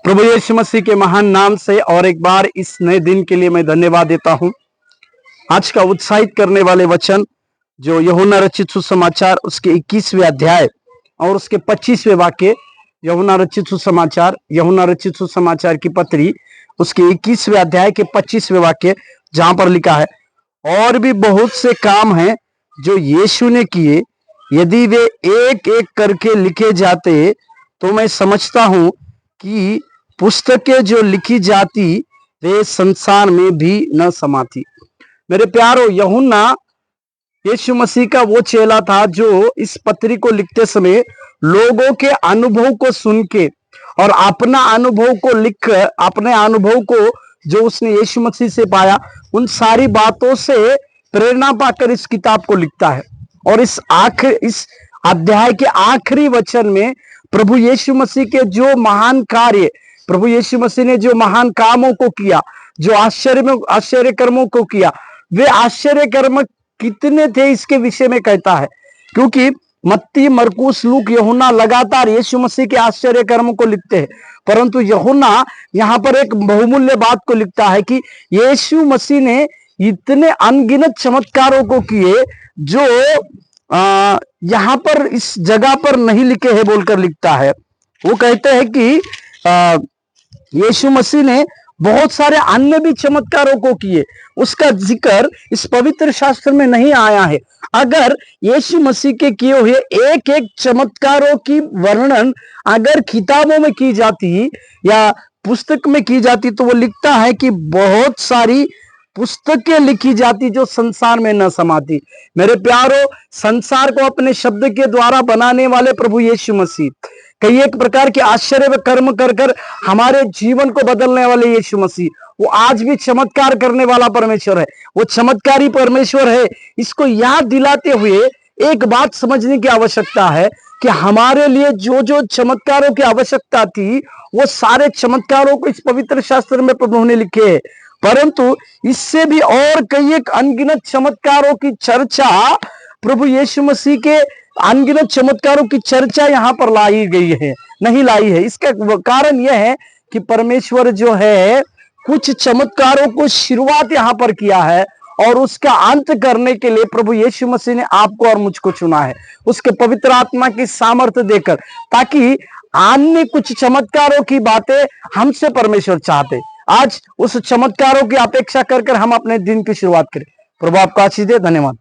प्रभु यीशु मसीह के महान नाम से और एक बार इस नए दिन के लिए मैं धन्यवाद देता हूं। आज का उत्साहित करने वाले वचन जो यूहन्ना रचित सुसमाचार उसके 21वें अध्याय और उसके 25वें वाक्य, यूहन्ना रचित सुसमाचार की पत्री उसके 21वें अध्याय के 25वें वाक्य, जहां पर लिखा है, और भी बहुत से काम हैं जो यीशु ने किए, यदि वे एक एक करके लिखे जाते तो मैं समझता हूं कि पुस्तकें जो लिखी जाती वे संसार में भी न समाती। मेरे प्यारो, यूहन्ना यीशु मसीह का वो चेला था जो इस पत्री को लिखते समय लोगों के अनुभव को सुन के और अपना अनुभव को लिख, अपने अनुभव को जो उसने यीशु मसीह से पाया, उन सारी बातों से प्रेरणा पाकर इस किताब को लिखता है। और इस अध्याय के आखिरी वचन में प्रभु यीशु मसीह के जो महान कार्य, प्रभु यीशु मसीह ने जो महान कामों को किया, जो आश्चर्य कर्मों को किया, वे आश्चर्य कर्म कितने थे इसके विषय में कहता है। क्योंकि मत्ती, मरकुस, लूक, यूहन्ना लगातार यीशु मसीह के आश्चर्य कर्मों को लिखते हैं, परंतु यूहन्ना यहाँ पर एक बहुमूल्य बात को लिखता है कि यीशु मसीह ने इतने अनगिनत चमत्कारों को किए जो यहाँ पर इस जगह पर नहीं लिखे हैं बोलकर लिखता है। वो कहते हैं कि यीशु मसीह ने बहुत सारे अन्य भी चमत्कारों को किए, उसका जिक्र इस पवित्र शास्त्र में नहीं आया है। अगर यीशु मसीह के किए हुए एक एक चमत्कारों की वर्णन अगर किताबों में की जाती या पुस्तक में की जाती तो वो लिखता है कि बहुत सारी पुस्तकें लिखी जाती जो संसार में न समाती। मेरे प्यारो, संसार को अपने शब्द के द्वारा बनाने वाले प्रभु यीशु मसीह, कई एक प्रकार के आश्चर्य कर्म कर कर हमारे जीवन को बदलने वाले यीशु मसीह, वो आज भी चमत्कार करने वाला परमेश्वर है, वो चमत्कारी परमेश्वर है। इसको याद दिलाते हुए एक बात समझने की आवश्यकता है कि हमारे लिए जो जो चमत्कारों की आवश्यकता थी वो सारे चमत्कारों को इस पवित्र शास्त्र में प्रभु ने लिखे है। परंतु इससे भी और कई एक अनगिनत चमत्कारों की चर्चा, प्रभु यीशु मसीह के अनगिनत चमत्कारों की चर्चा यहाँ पर लाई गई है, नहीं लाई है। इसका कारण यह है कि परमेश्वर जो है कुछ चमत्कारों को शुरुआत यहाँ पर किया है और उसका अंत करने के लिए प्रभु यीशु मसीह ने आपको और मुझको चुना है, उसके पवित्र आत्मा की सामर्थ्य देकर, ताकि अन्य कुछ चमत्कारों की बातें हमसे परमेश्वर चाहते। आज उस चमत्कारों की अपेक्षा कर हम अपने दिन की शुरुआत करें। प्रभु आपको आशीष दे। धन्यवाद।